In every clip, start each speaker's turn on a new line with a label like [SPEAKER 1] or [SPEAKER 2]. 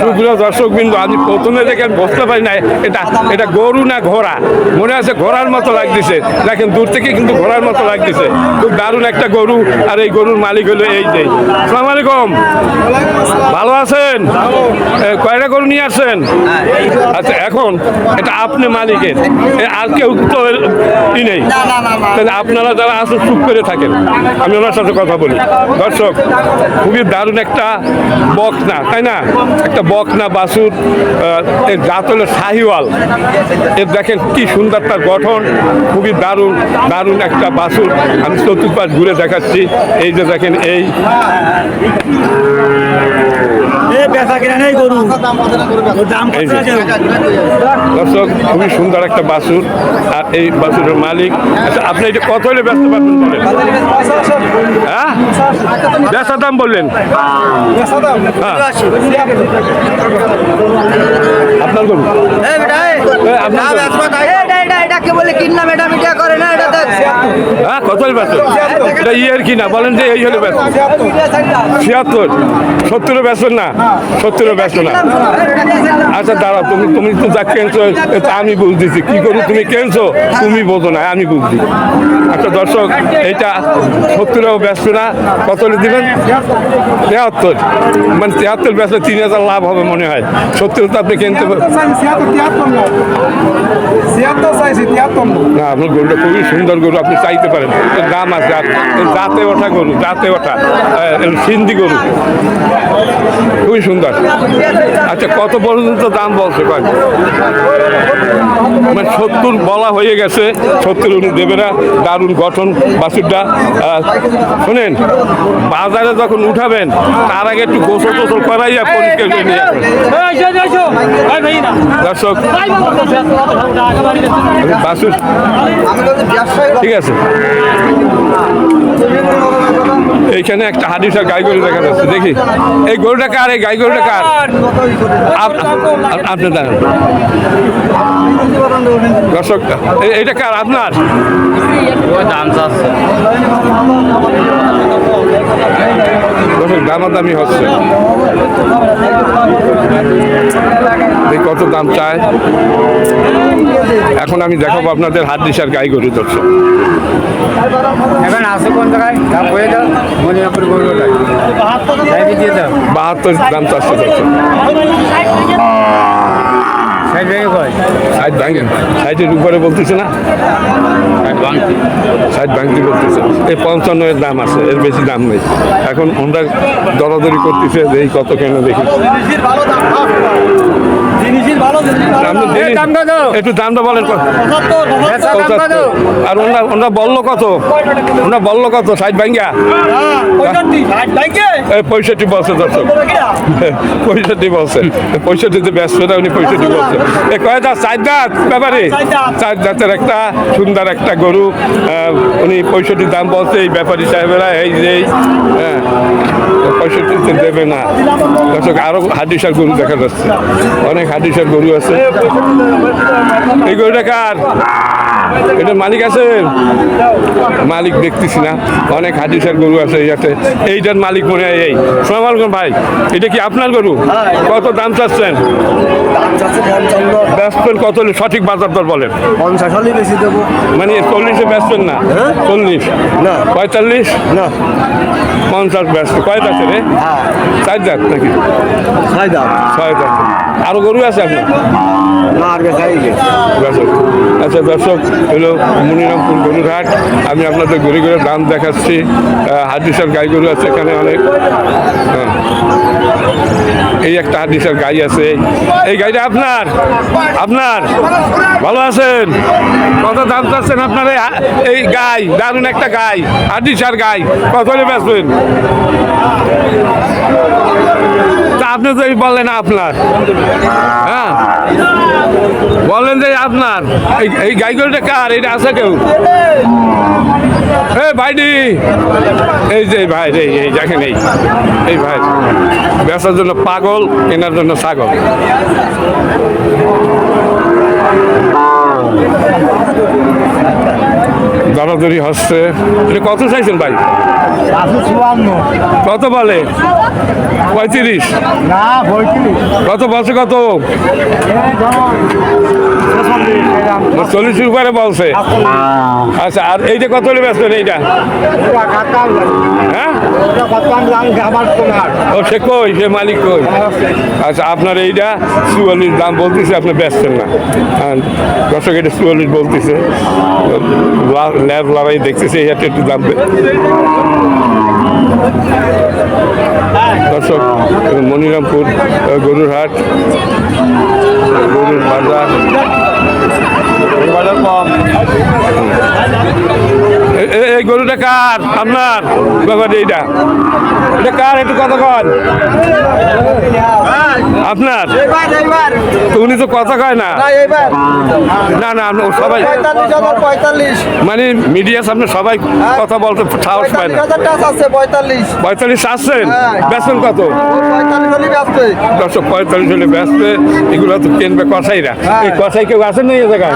[SPEAKER 1] সুপ্রিয় দর্শক বিন্দু, আমি প্রথমে দেখে বুঝতে পারি না এটা গরু না ঘোড়া। মনে আছে ঘোড়ার মতো লাগতেছে, দেখেন দূর থেকে কিন্তু ঘোড়ার মতো লাগতেছে। খুব দারুণ একটা গরু, আর এই গরুর মালিক হলো এই যে। আসসালামু আলাইকুম, ভালো আছেন? কয়টা গরু নিয়ে আসছেন? আচ্ছা, এখন এটা আপনি মালিকের, আর কেউ তো নেই। আপনারা যারা আসলে চুপ করে থাকেন, আমি ওনার সাথে কথা বলি। দর্শক, খুবই দারুণ একটা বকনা, তাই না? একটা বকনা বাছুর, এর জাত হলো শাহিওয়াল। এর দেখেন কি সুন্দর তার গঠন, খুবই দারুণ দারুণ একটা বাছুর। আমি চতুর্পাশ ঘুরে দেখাচ্ছি। এই যে দেখেন, এই দর্শক, খুবই সুন্দর একটা বাছুর, আর এই বাছুরের মালিক। আচ্ছা, আপনি এটা কত হলে ব্যস্ত পারবেন বলেন? হ্যাঁ, বেচা দাম বললেন? আপনার গরু? হ্যাঁ, কত হলে ব্যস্ত? এটা ইয়ের কিনা বলেন যে এই হলে ব্যস্ত ৭৬, ৭০ ব্যস্ত না, ৭০ ব্যস্ত না। আচ্ছা দাঁড়া, তুমি তো যা কেনছো আমি বুঝতেছি, কি করু তুমি কেনছো তুমি বোঝো না, আমি বুঝছি। আচ্ছা দর্শক, এইটা ৭০ ব্যস্ত না, কত হলে দিবেন? ৭৩, মানে ৭৩ ব্যস্ত ৩,০০০ লাভ হবে মনে হয়। ৭০ তো আপনি কিনতে পারেন না। আপনার গরুটা খুবই সুন্দর গরু, আপনি চাইতে পারেন, এর দাম আছে। আর জাতে ওঠা গরু, জাতে ওঠা সিন্ধি গরু, খুবই সুন্দর। আচ্ছা, কত পর্যন্ত দাম বলছে? মানে ৭০ বলা হয়ে গেছে, ৭০ উনি দেবে না। দারুণ গঠন বাছুরটা। শোনেন, বাজারে যখন উঠাবেন তার আগে একটু গোসল টোসল করাইয়া পরিষ্কার করে নিয়ে দর্শক। বাছুর ঠিক আছে। এইখানে একটা হাডিসার গাই গরু দেখা যাচ্ছে, দেখি এই গরুটা কার? এই গাই গরুটা কার? আপনি জানেন দর্শক, এইটা কার? আপনার? দর্শক, দামাদামি হচ্ছে, কত দাম চায়। এখন আমি দেখাবো আপনাদের হাডিসার গাই গরু। দর্শক,
[SPEAKER 2] এখন আসো কোন জায়গায়?
[SPEAKER 1] ৭২ দাম চাচ্ছে। দর্শক, সাইড ভাঙেন, সাইডের উপরে বলতেছে না, সাইড ভাঙতে বলতেছে। এই ৫৫ এর দাম আছে, এর বেশি দাম নেই। এখন আমরা দরাদরি করতেছে যে এই কত কেন দেখি। একটু দামটা বলেন। আর ওনারা বললো কত? ওনারা বললো কত? সাইড ভাঙ্গা ৬৫ বলছে। দর্শক, ৬৫ বলছে। ৬৫তে ব্যস্ত না, উনি ৬৫ বলছে। কয়টা? ৪ দাঁত ব্যাপারে, ৪ দাঁতের একটা সুন্দর একটা গরু, উনি ৬৫ দাম বলছে। এই ব্যাপারী সাহেবেরা এই যে ৬৫তে দেবে না। দর্শক, আরো হাডিসার গরু দেখা যাচ্ছে, অনেক হাডিসার গরু আছে। এই গরুটা কার? এটার মালিক আছে? মালিক দেখতেছি না, অনেক হাডিসার গরু আছে ইয়াতে। এইটার মালিক মনে হয় এই। আসসালামু আলাইকুম ভাই, এটা কি আপনার গরু? কত দাম চাচ্ছেন? ব্যস্তেন কত? সঠিক বাজার দর বলেন।
[SPEAKER 2] 50 হলে বেশি দেবো।
[SPEAKER 1] মানে 40-এ ব্যস্তেন না? 40
[SPEAKER 2] না,
[SPEAKER 1] 45
[SPEAKER 2] না,
[SPEAKER 1] 50 ব্যস্ত। কয় দাঁতের রে? 4 দাঁত নাকি?
[SPEAKER 2] 6 দাম।
[SPEAKER 1] 6 দাঁত। আরো গরু আছে আপনার?
[SPEAKER 2] না, আর বেশি।
[SPEAKER 1] আচ্ছা দর্শক, হলো মনিরামপুর গরুর হাট। আমি আপনাদের ঘুরে ঘুরে দাম দেখাচ্ছি। হাডিসার গাই গরু আছে এখানে অনেক। এই একটা হাডিসার গাই আছে। এই গাইটা আপনার? আপনার? ভালো আছেন? কত দাম চাচ্ছেন আপনার এই গাই? দারুণ একটা গাই, হাডিসার গাই, কত হলে বেচবেন? তা আপনি তো বললেন আপনার। হ্যাঁ, বলেন যে আপনার। এই গাই গরুটা কার? এটা আছে কেউ? ভাইডি, এই যে ভাই, এই দেখেন, এই ভাই বেচার জন্য পাগল, কেনার জন্য ছাগল। দরাদরি হচ্ছে। এটা কত চাইছেন ভাই?
[SPEAKER 2] আছে 54
[SPEAKER 1] কত বলে? 35।
[SPEAKER 2] না 35
[SPEAKER 1] কত বলছে? কত? 40 উপরে বলছে। আচ্ছা, আর এইটা কত হলে ব্যস্ত এইটা? হ্যাঁ, ও সে কই, সে মালিক কই? আচ্ছা, আপনার এইটা 44 দাম বলতেছে, আপনি বেচছেন না। আর দর্শক এটা 44 বলতেছে, ল্যাব লড়াই দেখতেছে, এই হাটে একটু দাম দর্শক মনিরামপুর গরুর হাট, গরুর বাজার কম। এই গরুটা কার? আপনার? বাবা এইটা এটা কার? একটু কথা কন। আপনার? তো উনি তো কথা কয় না। না না, আমরা সবাই মানে মিডিয়া সামনে সবাই কথা বলতে সাহস পায় না। 45 আসছেন? বেতন কত? দর্শক 45 হলে ব্যস্ত। এগুলো তো কিনবে কসাইরা। এই কসাই কেউ আছেন না এই জায়গায়?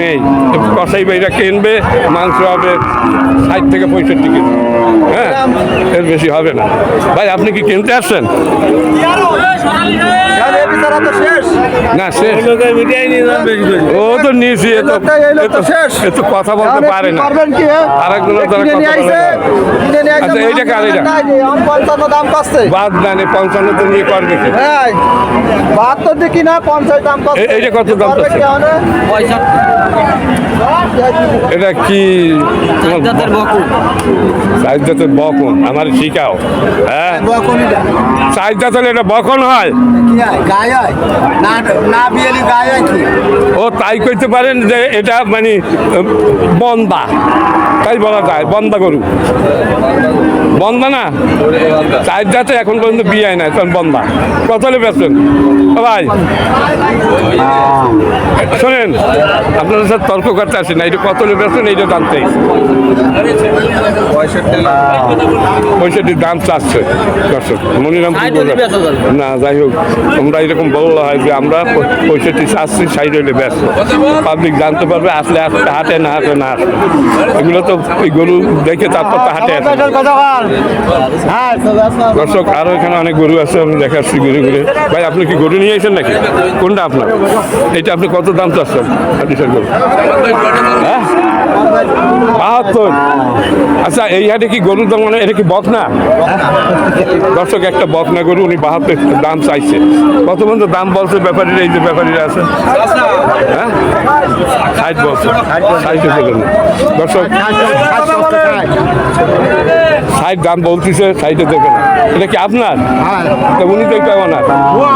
[SPEAKER 1] নেই। কসাই ভাইরা কিনবে, মাংস হবে 60 থেকে 65 কেজি। হ্যাঁ, এর বেশি হবে না। ভাই আপনি কি কিনতে আসছেন? না শেষ, ও তো নিয়েছি, এ তো কথা বলতে পারে না। আরেকজনের দ্বারা কথা বলে না। আচ্ছা, এইটা কার? এইটা বাদ জানে 55 তো নিয়ে করবে কি?
[SPEAKER 2] 72 দেখি না 50 দাম কত?
[SPEAKER 1] এইটা কত দাম চাচ্ছে? এটা কি সাইজ জাতের বকন? আমার শিখাও। হ্যাঁ, সাইজ জাতের এটা বকন হয়। ও তাই কইতে পারেন যে এটা মানে বন্দা, তাই বলা যায়। বন্দা গরু, বন্দা না? সাইজ জাতে এখন পর্যন্ত বিয়ে হয় না, তখন বন্দা। কত হলে বেচবেন ভাই? শোনেন, আপনাদের সাথে তর্ক করতে আসি না, এটা কত হলে বেচবেন এইটা জানতে। 65 দাম চাচ্ছে দর্শক। মনিরাম না, যাই হোক, তোমরা এরকম বললো হয় যে আমরা 65 চাচ্ছি, 60 হলে ব্যস্ত। পাবলিক জানতে পারবে, আসলে আসলে হাটে না হাটে না। এগুলো তো ওই গরু দেখে তারপর তো হাটে আসে। দর্শক আরো এখানে অনেক গরু আছে, আমি দেখাচ্ছি ঘুরে ঘুরে। ভাই আপনি কি গরু নিয়ে এসেছেন নাকি? কোনটা আপনার? এটা আপনি কত দাম চাচ্ছেন? গরু হ্যাঁ 72। আচ্ছা, এই হাটে কি গরুর দাম মানে এটা কি বকনা? দর্শক একটা বকনা গরু উনি 72 দাম চাইছে। কত পর্যন্ত দাম বলছে ব্যাপারীরা? এই যে ব্যাপারীরা আছে, হ্যাঁ 60 বলছে। 60 বলেন দর্শক, 60 দাম বলতেছে, 60 দেবে না। এটা কি আপনার? তা উনি তো কেমন আর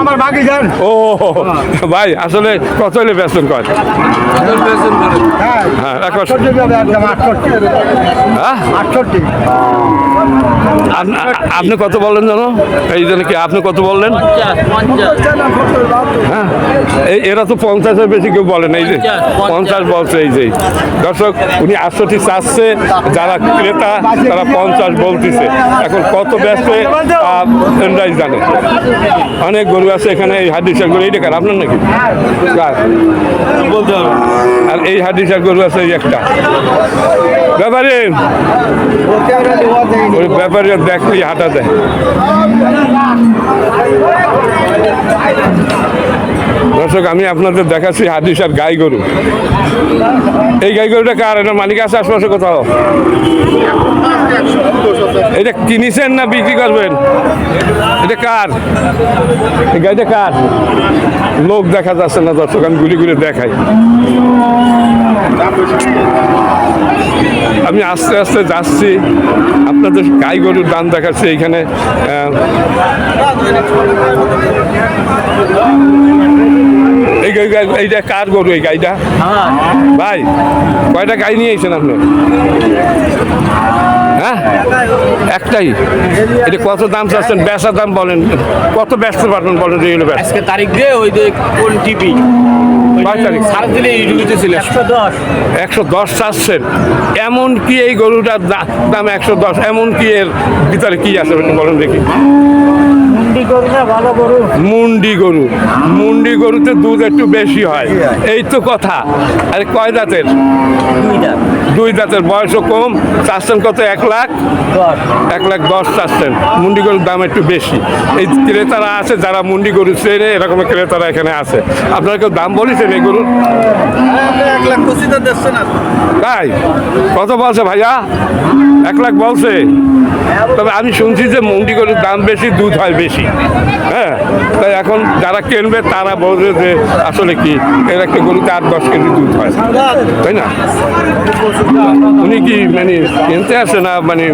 [SPEAKER 2] আমার বাকি যান।
[SPEAKER 1] ও ভাই, আসলে কত হলে বেতন কয়? হ্যাঁ, একদম
[SPEAKER 2] 68।
[SPEAKER 1] হ্যাঁ
[SPEAKER 2] 68।
[SPEAKER 1] আপনি কত বললেন জানো? এই জন্য কি আপনি কত বললেন? হ্যাঁ, এরা তো 50-এর বেশি কেউ বলেন। এই যে 50 বলছে। এই যে দর্শক উনি 68 চাচ্ছে, যারা ক্রেতা তারা 50 বলতেছে। এখন কত ব্যস্ত এরাই জানে। অনেক গরু আছে এখানে। এই হাডিসার গরু এইটা কার? আপনার নাকি? বলতে হবে। আর এই হাডিসার গরু আছে এই একটা। ব্যাপারে ওই ব্যাপারে দেখলেই হাঁটা দেয়। দর্শক আমি আপনাদের দেখাচ্ছি হাদিসার গাই গরু। এই গাই গরুটা কার? এটা মালিক আছে আশেপাশে কোথাও? এটা কিনেছেন না বিক্রি করবেন? এটা কার? এই গাইটা কার? লোক দেখা যাচ্ছে না দর্শক, আমি ঘুরে ঘুরে দেখাই। আমি আস্তে আস্তে যাচ্ছি, আপনাদের গাই গরুর দাম দেখাচ্ছি এইখানে। এইটা কার গরু? এই গাইটা ভাই কয়টা গাই নিয়ে এসেছেন আপনি? হ্যাঁ, একটাই। এটা কত দাম চাচ্ছেন? বেচার দাম বলেন, কত ব্যস্ত পারবেন বলেন?
[SPEAKER 3] আজকে তারিখ দিয়ে ওই যে কোন টিভি
[SPEAKER 1] 110 চাচ্ছেন। এমন কি এই গরুটার দাম 110? এমন কি এর ভিতরে কি আছে বলেন দেখি?
[SPEAKER 2] মুন্ডি গরু না ভালো গরু
[SPEAKER 1] মুন্ডি গরুতে দুধ একটু বেশি হয়, এই তো কথা। আরে কয় দাঁতের? দুই দাঁতের, বয়সও কম। চাচ্ছেন কত? 1,10,000 চাচ্ছেন। মুন্ডি গরুর দাম একটু বেশি। এই ক্রেতারা আছে যারা মুন্ডি গরু চেনে, এরকম ক্রেতারা এখানে আছে। আপনারা কেউ দাম বলেছেন এই গরুর?
[SPEAKER 2] 1,25,000 দিচ্ছে না।
[SPEAKER 1] তাই কত বলছে ভাইয়া? 1,00,000 বলছে। তবে আমি শুনছি যে মুন্ডি গরুর দাম বেশি, দুধ হয় বেশি। হ্যাঁ, তাই এখন যারা কিনবে তারা বলবে যে আসলে কি এর একটা গরুতে 8-10 কেজি দুধ হয়, তাই না? উনি কি মানে কিনতে আসে না, মানে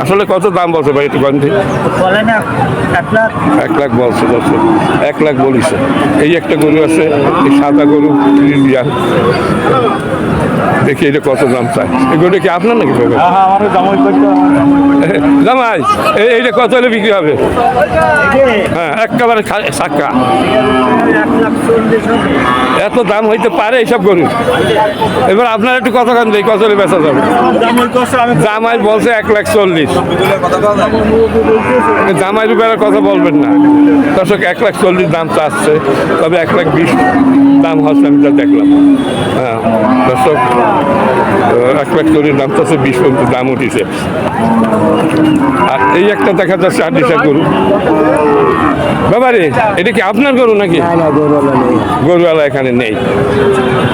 [SPEAKER 1] আসলে কত দাম বলছে ভাই একটু গন্ধে?
[SPEAKER 2] বলে না 1,00,000।
[SPEAKER 1] 1,00,000 বলছে, 1,00,000 বলিছে। এই একটা গরু আছে, এই সাদা গরু দিয়া। দেখি এটা কত দাম চাই। এই গরুটা কি আপনার নাকি ভাই?
[SPEAKER 2] আমারও জামাই করতে
[SPEAKER 1] জামাই এইটা কত হলে বিক্রি হবে? হ্যাঁ, একেবারে সাক্কা।
[SPEAKER 2] 1,40,000
[SPEAKER 1] এত দাম হইতে পারে এইসব গরু? এবার আপনার একটু কথা কান দেয় কত হলে বেচা যাবে?
[SPEAKER 2] জামাই করছে আমি
[SPEAKER 1] জামাই বলছে 1,40,000। জামাই রূপের কথা বলবেন না দর্শক, 1,40,000 দাম চাচ্ছে, তবে 1,20,000 দাম হচ্ছে, আমি যা দেখলাম। হ্যাঁ দর্শক, 1,40,000 দাম চাচ্ছে, 20 পর্যন্ত দাম উঠেছে। আর এই একটা দেখা যাচ্ছে আডিসা গরু। বাবারে, এটা কি আপনার গরু নাকি? গরুওয়ালা এখানে নেই।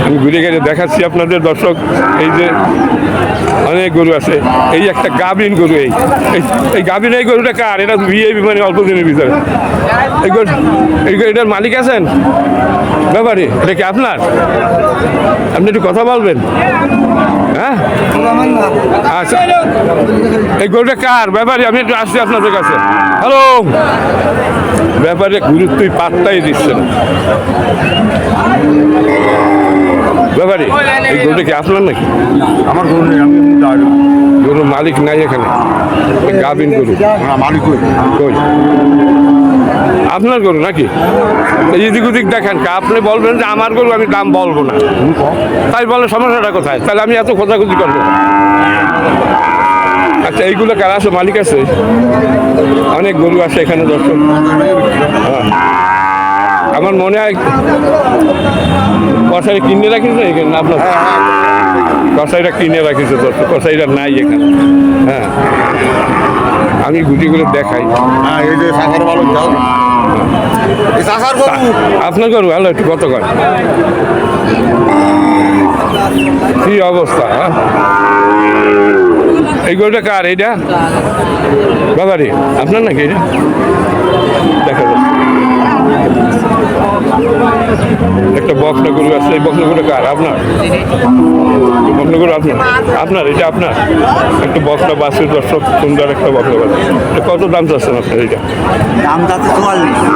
[SPEAKER 1] আমি ঘুরে ঘুরে দেখাচ্ছি আপনাদের দর্শক। এই যে অনেক গরু আছে, এই একটা গাভিন গরু। এই গাভিন এই গরুটা কার? এটা ভিআইপি, মানে অল্প দিনের ভিতরে। এটার মালিক আছেন? ব্যাপারে এটা কি আপনার? আপনি একটু কথা বলবেন? হ্যাঁ, আচ্ছা। এই গরুটা কার? ব্যাপারে আমি একটু আসছি আপনাদের কাছে। হ্যালো, ব্যাপারে গুরুত্বই পাত্তাই দিচ্ছে না। ব্যাপারে এই গরুটা কি আপনার নাকি?
[SPEAKER 2] আমার গরু নেই, আমি
[SPEAKER 1] গরুর মালিক নাই এখানে? গাভিন গরু
[SPEAKER 2] মালিক
[SPEAKER 1] কই? আপনার গরু নাকি? এদিক ওদিক দেখেন, আপনি বলবেন যে আমার গরু, আমি দাম বলবো না। তাই বলে সমস্যাটা কোথায়? তাহলে আমি এত খোঁজাখুঁজি করবো? আচ্ছা, এইগুলো কার আছে? মালিক আছে? অনেক গরু আছে এখানে দর্শক। হ্যাঁ, আমার মনে হয় কষাই কিনে রাখিছে এখানে আপনার? কষাইটা কিনে রাখিছে দর্শক, কষাইটা নাই এখানে। হ্যাঁ, আমি গুটিগুলো দেখাই।
[SPEAKER 2] হ্যাঁ, এই যে সাকার ভালো যাও। এই সাকার গরু
[SPEAKER 1] আপনার গরু? হ্যালো, একটু কত কর? কি অবস্থা? হ্যাঁ, এই গরুটা কার? এইটা বাবারে আপনার নাকি? এটা দেখা যাচ্ছে একটা বকনা গরু আছে। এই বকনা গরুটা কার? আপনার? বকনা গরু আপনার? এটা আপনার? একটা বকনা বাসের দর্শক, সুন্দর একটা বকনা বাস। কত দাম চাচ্ছেন আপনার? এইটা
[SPEAKER 2] দাম যাচ্ছে 44।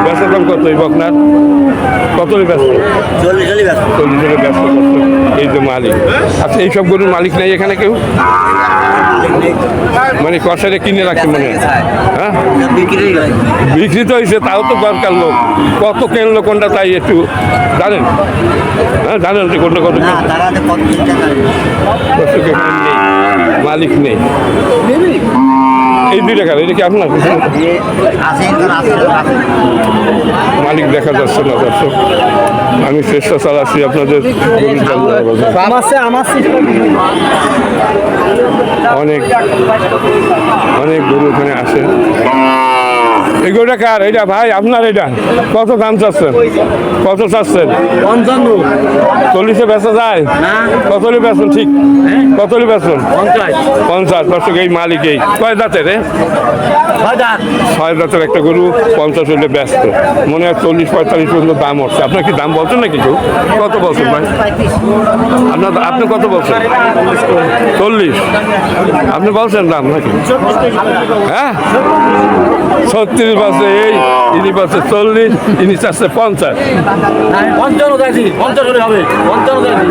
[SPEAKER 1] বেচার দাম কত এই বকনার? কত ব্যস্ত?
[SPEAKER 2] 40 ব্যস্ত।
[SPEAKER 1] 40 ব্যস্ত দর্শক। এই যে মালিক। আচ্ছা, এইসব গরুর মালিক নেই এখানে কেউ? মানে কষাইটা কিনে রাখছে মনে হয়? হ্যাঁ, বিক্রি তো হয়েছে, তাও তো দরকার লোক। কত কিনলো কোনটা, তাই একটু জানেন? হ্যাঁ, জানেন যে কোনটা কত কিনলো? দর্শক এখানে নেই, মালিক নেই। এই 2 টাকার, এটা কি আপনার? মালিক দেখা যাচ্ছে না দর্শক। আমি চেষ্টা চালাচ্ছি আপনাদের গরুর দাম জানাবার জন্য। অনেক গরু এখানে আসে। এই গরুটা কার? এটা ভাই আপনার? এটা কত দাম চাচ্ছেন? কত চাচ্ছেন?
[SPEAKER 3] 55।
[SPEAKER 1] 40-এ বেচা যায়
[SPEAKER 3] না,
[SPEAKER 1] কত হলে বেচুন? ঠিক কত হলে বেচুন?
[SPEAKER 3] 50।
[SPEAKER 1] 50 দর্শক। এই মালিক এই কয় দাঁতের? 6 দাঁতের একটা গরু 50 হলে ব্যস্ত। মনে হয় 40-45 পর্যন্ত দাম হচ্ছে। আপনার কি দাম বলছেন নাকি কেউ? কত বলছেন ভাই? আপনি কত বলছেন? 40 আপনি বলছেন দাম নাকি? হ্যাঁ, 36 বলছে। এই ইনি বলছে 40, ইনি চাচ্ছে 50।
[SPEAKER 3] 55 চাইছি, 50 হলে হবে। 55 চাইছি।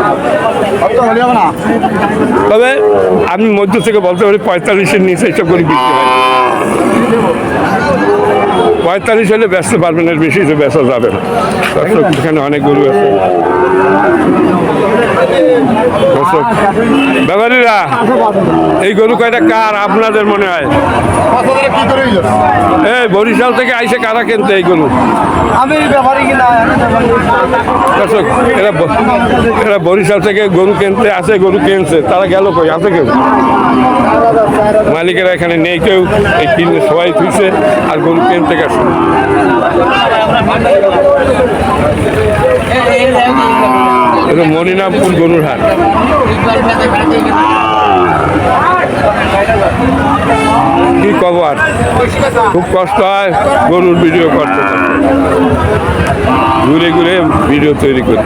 [SPEAKER 1] তবে আমি মধ্য থেকে বলতে পারি 45-এর নিচে এইসব করে বিক্রি হয়। 45 হলে ব্যস্ত পারবেন, এর বেশি তো বেচা যাবে না। দর্শক এখানে অনেক গরু আছে। দর্শক ব্যাপারীরা, এই গরু কয়টা কার আপনাদের মনে হয়? এই বরিশাল থেকে আইসে কারা কিনতে এই গরু?
[SPEAKER 3] আমি ব্যাপারী কিনা
[SPEAKER 1] দর্শক এরা বরিশাল থেকে গরু কিনতে আসে, গরু কিনছে, তারা গেল কই? আছে কেউ? মালিকেরা এখানে নেই কেউ, এই কিনে সবাই তুলছে আর গরু কিনতে গেছে। এটা মনিরামপুর গরুর হাট। কি খবর? খুব কষ্ট হয় গরুর ভিডিও করতে, ঘুরে ঘুরে ভিডিও তৈরি করি।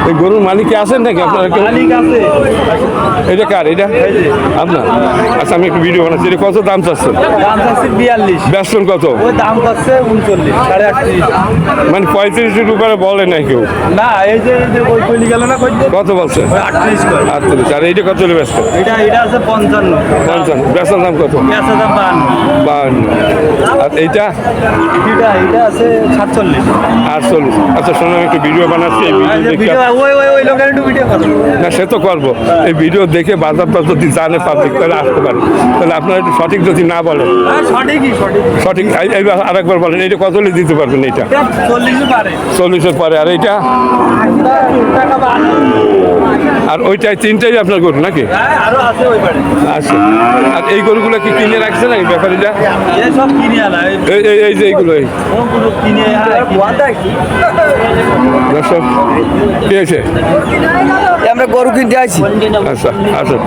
[SPEAKER 1] এই গরুর মালিক কি আছেন নাকি আপনারা?
[SPEAKER 3] মালিক আছে।
[SPEAKER 1] এটা কার? এটা আপনার? আচ্ছা, আমি একটু ভিডিও বানাচ্ছি। এটা কত দাম চাচ্ছেন?
[SPEAKER 3] দাম চাচ্ছি 42,
[SPEAKER 1] বেচছেন কত?
[SPEAKER 3] ওই দাম পাচ্ছে 39, 38।
[SPEAKER 1] মানে 35 উপরে বলে নাই কেউ?
[SPEAKER 3] না, এই যে ওই চলে গেল না,
[SPEAKER 1] কত বলছে?
[SPEAKER 3] 38 করে।
[SPEAKER 1] 38। আর এইটা কত হলে ব্যস্ত?
[SPEAKER 3] এটা আছে 55,
[SPEAKER 1] 50। বেচার দাম কত?
[SPEAKER 3] পেঁয়াজ দাম 52।
[SPEAKER 1] 52। আর এইটা?
[SPEAKER 3] এটা আছে 47।
[SPEAKER 1] 48। আচ্ছা শোনো, আমি একটু ভিডিও বানাচ্ছি। এই ভিডিও দেখে
[SPEAKER 3] ওই লোকের একটু ভিডিও করো।
[SPEAKER 1] না, সে তো করবো। এই ভিডিও দেখে বাজারটা যদি জানে পাবলিক, তাহলে আসতে পারে। তাহলে আপনারা একটু সঠিক যদি না বলেন,
[SPEAKER 3] সঠিকই সঠিক।
[SPEAKER 1] সঠিক এইবার আরেকবার বলেন, এইটা কত হলে দিতে পারবেন? এইটা
[SPEAKER 3] 40 পারে।
[SPEAKER 1] 40-এর পরে। আর এইটা?
[SPEAKER 3] টাকা বাড়ে।
[SPEAKER 1] আর ওইটাই তিনটাই আপনার গরু নাকি?
[SPEAKER 3] আরো আছে ওই পারে।
[SPEAKER 1] আচ্ছা। আর এই গরুগুলো কি কিনে রাখছে নাকি ব্যাপারীরা?
[SPEAKER 3] এই সব কিনে আনা।
[SPEAKER 1] এই যে এইগুলো
[SPEAKER 3] ওগুলো কিনে আনা।
[SPEAKER 1] দর্শক কি হয়েছে?
[SPEAKER 3] আমরা গরু কিনতে আইছি।
[SPEAKER 1] আচ্ছা আচ্ছা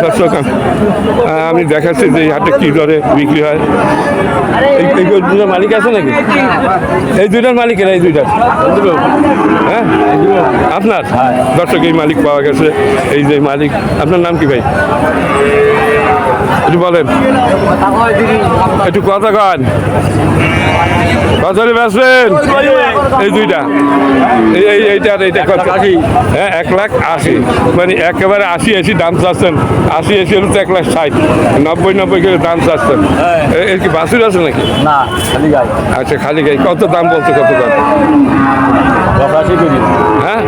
[SPEAKER 1] দর্শক, আমি দেখাচ্ছি যে এই হাটে কী দরে বিক্রি হয়। এই দুটার মালিক আছে নাকি? এই দুইটার মালিকেরা? এই দুইটার? হ্যাঁ, আপনার? দর্শক এই মালিক পাওয়া গেছে। এই যে মালিক। আপনার নাম কি ভাই? একটু বলেন, একটু কথা কন। কত বেচবেন এই দুইটা? এইটা কত? হ্যাঁ, 1,80,000। মানে একেবারে 80 দাম চাচ্ছেন। 80 হলে তো 1,60,000। 90 করে দাম চাচ্ছেন। এর কি বাছুর আছে নাকি?
[SPEAKER 3] না, খালি গাই।
[SPEAKER 1] আচ্ছা, খালি গাই। কত দাম বলছে? কত দাম?
[SPEAKER 3] 85 করে।
[SPEAKER 1] হ্যাঁ,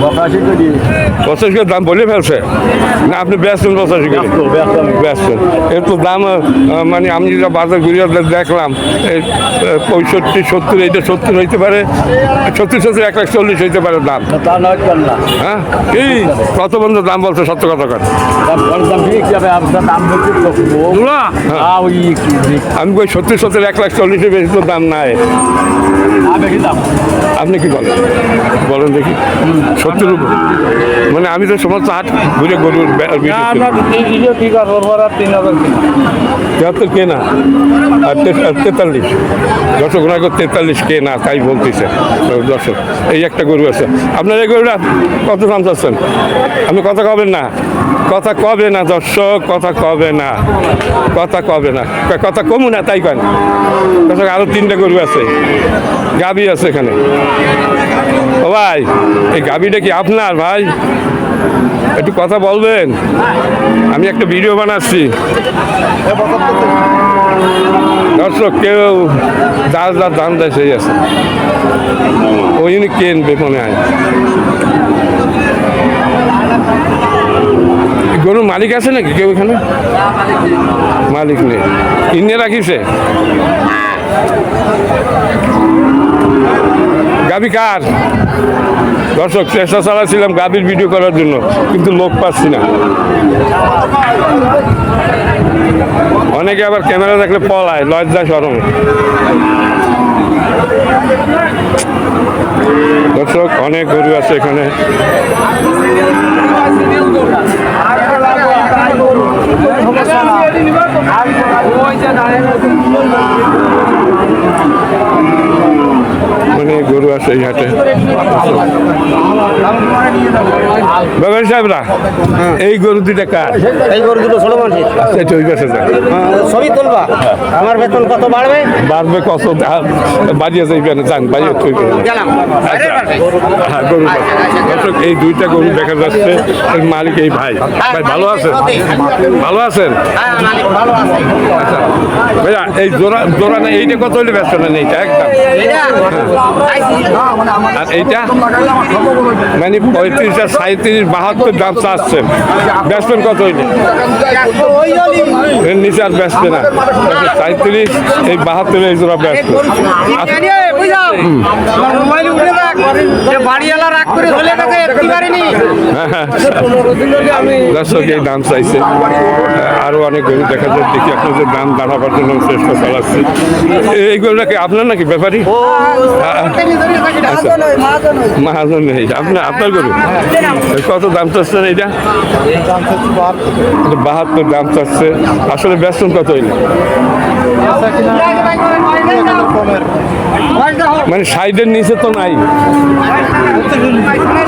[SPEAKER 3] 85 করে।
[SPEAKER 1] 85 করে দাম বলে ফেলছে না? আপনি বেচছেন 85 করে? বেচছেন। এর তো দাম মানে আমি যেটা বাজার ঘুরিয়ে দেখলাম, 65-70, এইটা 70 হইতে পারে। 70-70, 1,40,000 হইতে পারে দাম।
[SPEAKER 3] তা নয় কেন না?
[SPEAKER 1] হ্যাঁ, এই কত বন্ধ দাম বলছে? সত্য কথা কর।
[SPEAKER 3] দাম ঠিক যাবে, আপনার দাম বলছি তো।
[SPEAKER 1] হ্যাঁ,
[SPEAKER 3] ওই
[SPEAKER 1] আমি কই 70-70, 1,40,000 বেশি তো দাম নাই।
[SPEAKER 3] বেশি দাম।
[SPEAKER 1] আপনি কি বলেন? বলেন দেখি। 70 মানে আমি তো সমস্ত হাট ঘুরে গরুর
[SPEAKER 3] ঠিক আছে, ওর পর 3,000
[SPEAKER 1] 73 কেনা আর 43। দর্শক ওনাকে 43 কেনা, তাই বলতেছে দর্শক। এই একটা গরু আছে আপনার। এই গরুটা কত দাম চাচ্ছেন? আপনি কথা কবেন না? কথা কবে না দর্শক, কথা কবে না, কথা কবে না, কথা কমু না, তাই কেন? দর্শক আরও 3টা গরু আছে, গাভী আছে এখানে। ও ভাই, এই গাভীটা কি আপনার ভাই? একটু কথা বলবেন? আমি একটা ভিডিও বানাচ্ছি। দর্শক কেউ যার যার দাম দেয় সেই আছে, ওই জন্য কিনবে মনে হয়। গরুর মালিক আছে নাকি কেউ এখানে? মালিক নেই, কিনে রাখিছে। গাভী কার? দর্শক চেষ্টা চালাচ্ছিলাম গাভীর ভিডিও করার জন্য, কিন্তু লোক পাচ্ছি না। অনেকে আবার ক্যামেরা দেখলে পলায়, লজ্জা শরম। দর্শক অনেক গরু আছে এখানে। মানে গরু আসে এই হাটে। ব্যাপারী সাহেবরা, এই গরু দুইটা কার?
[SPEAKER 4] এই গরু দুটো ছোট মানুষের
[SPEAKER 1] এটা ওই পাশে যায়।
[SPEAKER 4] সবই তুলবা। আমার বেতন কত বাড়বে?
[SPEAKER 1] বাড়বে কত? বাড়িয়ে যাইবে না, যান বাড়িয়ে তুই
[SPEAKER 4] গেলাম।
[SPEAKER 1] হ্যাঁ, গরু দর্শক, এই দুইটা গরু দেখা যাচ্ছে। এর মালিক এই ভাই। ভাই ভালো আছেন? ভালো আছেন?
[SPEAKER 4] হ্যাঁ, মালিক ভালো আছে।
[SPEAKER 1] আচ্ছা ভাইয়া, এই জোড়া জোড়া না, এইটা কত হলে ব্যস্ত না? এইটা একদম।
[SPEAKER 4] এটা
[SPEAKER 1] আর এইটা মানে 35 আর 37, 72 দাম চাচ্ছেন। বেচবেন কত হইলে? এর নিচে আর বেচবে না। 37, এই 72 এই জোড়া বেচবে। দর্শক এই দাম চাইছে। আরো অনেক গরু দেখা যায়, দেখি আপনাদের দাম দাঁড়াবার জন্য চেষ্টা চালাচ্ছি। এই গরুটাকে আপনার নাকি ব্যাপারী? মাহাজন নেই আপনার? আপনার গরু কত দাম চাচ্ছেন? এইটা 72 দাম চাচ্ছে। আসলে বেতন কত হইলে? মানে 60-এর নিচে তো নাই,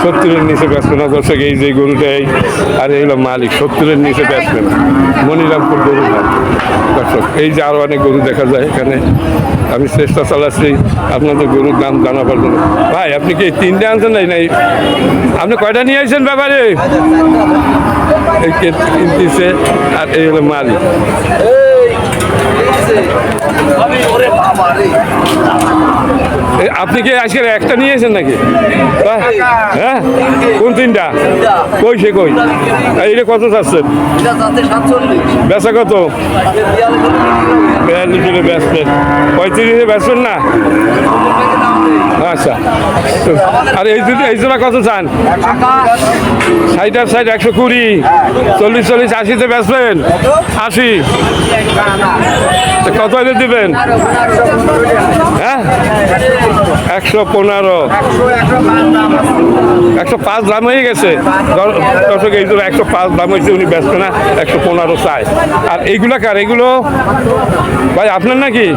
[SPEAKER 1] 70-এর নিচে বেচবে না। দর্শক এই যে গরুটাই, আর এইগুলো মালিক 70-এর নিচে বেচবে না। মনিরামপুর গরু না দর্শক। এই যে আরো অনেক গরু দেখা যায় এখানে। আমি চেষ্টা চালাচ্ছি আপনাদের গরুর দাম জানাবার জন্য। ভাই আপনি কি 3টে আনছেন? নাই, আপনি কয়টা নিয়ে আসছেন ব্যাপারে? এই কিনতেছে, আর এই হলো মালিক। আপনি কি আজকে একটা নিয়েছেন নাকি? হ্যাঁ, কোন 3টা? কই সে কই? এইটা কত চাচ্ছেন? বেচা কত? 42 বেচবেন। 35-এ বেচবেন না? আচ্ছা, আর এই জোড়া কত চান? 60 আর 60, 120, 40, 80-তে বেচবেন? 80 কত হলে দিবেন? হ্যাঁ, 115, 105 দাম হয়ে গেছে। দর্শক এই জোড়া 105 দাম হয়েছে, উনি ব্যস্ত না, 115 চাই। আর এইগুলা কার? এগুলো ভাই আপনার নাকি?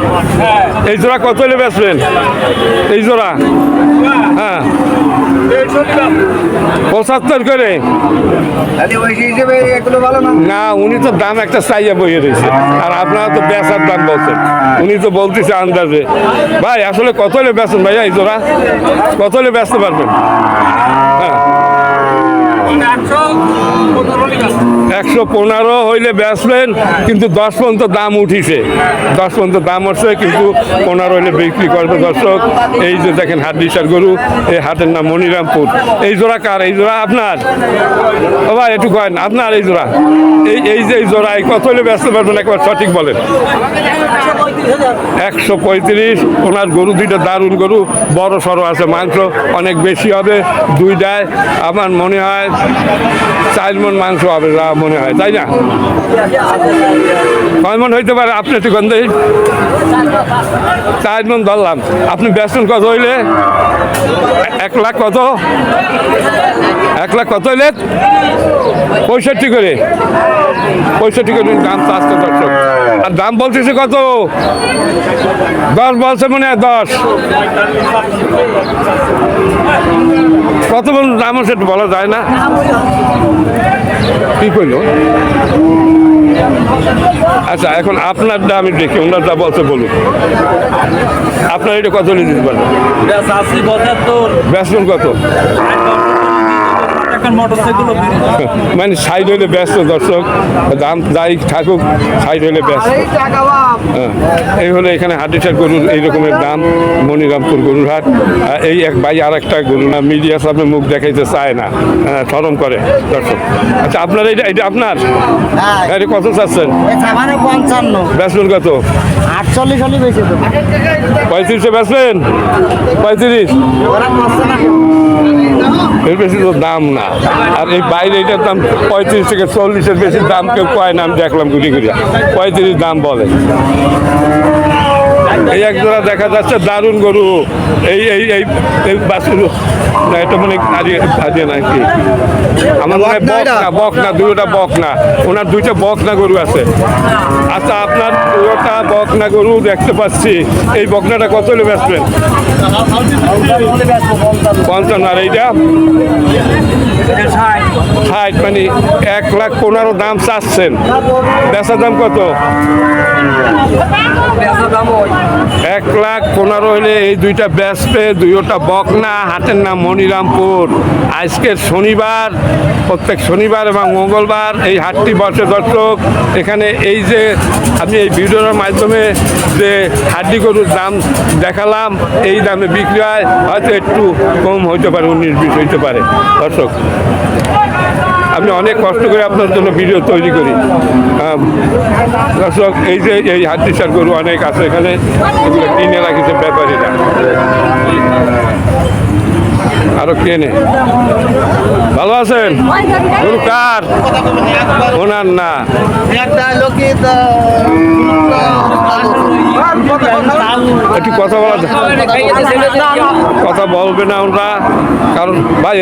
[SPEAKER 1] এই জোড়া কত হলে বেচবেন? এই জোড়া হ্যাঁ 75 করে না? উনি তো দাম একটা চাইয়া বইয়ে রয়েছে, আর আপনারা তো বেচার দাম বলছেন। উনি তো বলতেছে আন্দাজে। ভাই আসলে কত হলে বেচেন ভাইয়া? এই জোড়া কত হলে বেচতে পারবেন? হ্যাঁ, 115 হইলে বেচবেন, কিন্তু 10 পর্যন্ত দাম উঠিছে। 10 পর্যন্ত দাম উঠছে, কিন্তু 15 হইলে বিক্রি করবে। দর্শক এই যে দেখেন হাড্ডিসার গরু, এই হাটের নাম মনিরামপুর। এই জোড়া কার? এই জোড়া আপনার? ও ভাই একটু কয়েন, আপনার এই জোড়া? এই যে এই জোড়া কত হইলে বেচতে পারবেন? একবার সঠিক বলেন। 135। ওনার গরু দুইটা দারুণ গরু, বড় সড়ো আছে, মাংস অনেক বেশি হবে। দুইটায় আমার মনে হয় 4 মণ মাংস হবে, যা মনে হয়, তাই না? 6 মণ হইতে পারে। আপনি একটু গন্ধে 4 মণ ধরলাম। আপনি বেচবেন কত হইলে? 1 লাখ কত? 1 লাখ কত হইলে? 65 করে। 65 করে দাম চাচ্ছে দর্শক। আর দাম বলতেছে কত? 10 বলছে মনে হয়, 10। কত বলুন দাম সেটা বলা যায় না। কি করলো? আচ্ছা, এখন আপনারটা আমি দেখি, ওনারটা বলছে বলুন। আপনার এটা কত হলে দিতে পারবেন?
[SPEAKER 3] 75।
[SPEAKER 1] বেচবেন কত? মানে 60 হইলে ব্যস্ত দর্শক, দাম যাই থাকুক, 60 হইলে ব্যস্ত। এই হলো এখানে হাড্ডিসার গরুর এই রকমের দাম, মনিরামপুর গরুর হাট। এই এক ভাই আর একটা গরু না, মিডিয়া সামনে মুখ দেখাইতে চায় না, শরম করে দর্শক। আচ্ছা, আপনার এটা আপনার? এটা কত চাচ্ছেন?
[SPEAKER 4] 55।
[SPEAKER 1] বেচবেন কত?
[SPEAKER 4] 48 হলে বেশি তো।
[SPEAKER 1] 35-এ বেচবেন? 35? এর বেশি তো দাম না। আর এই বাইরে এটার দাম 35 থেকে 40-এর বেশি দাম কেউ কয় না, আমি দেখলাম ঘুরি ঘুরি 35 দাম বলে। এই এক জোড়া দেখা যাচ্ছে দারুণ গরু এই এই এই এই বাছুর না এটা মনে হারিয়ে নাকি আমার মনে হয় বক না দুইটা বক না ওনার দুইটা বক না গরু আছে আচ্ছা আপনার দুইটা বক না গরু দেখতে পাচ্ছি এই বকনাটা কত হলে বেচবেন 55 আর এইটা 60 মানে 1,15,000 দাম চাচ্ছেন বেচার দাম কত 1,15,000 হলে এই দুইটা বেচবে দুইটা বকনা হাটের নাম মনিরামপুর আজকের শনিবার প্রত্যেক শনিবার এবং মঙ্গলবার এই হাটটি বসে দর্শক এখানে এই যে আমি এই ভিডিওর মাধ্যমে যে হাড্ডি গরুর দাম দেখালাম এই দামে বিক্রি হয় হয়তো একটু কম হইতে পারে 19-20 হইতে পারে দর্শক আমি অনেক কষ্ট করে আপনার জন্য ভিডিও তৈরি করি দর্শক এই যে এই হাড্ডিসার গরু অনেক আছে এখানে এগুলো কিনে রাখিছে ব্যাপারীরা আরো কেনে ভালো আছেন গরু কার ওনার না একটু কথা বলা কথা বলবে না ওরা কারণ ভাই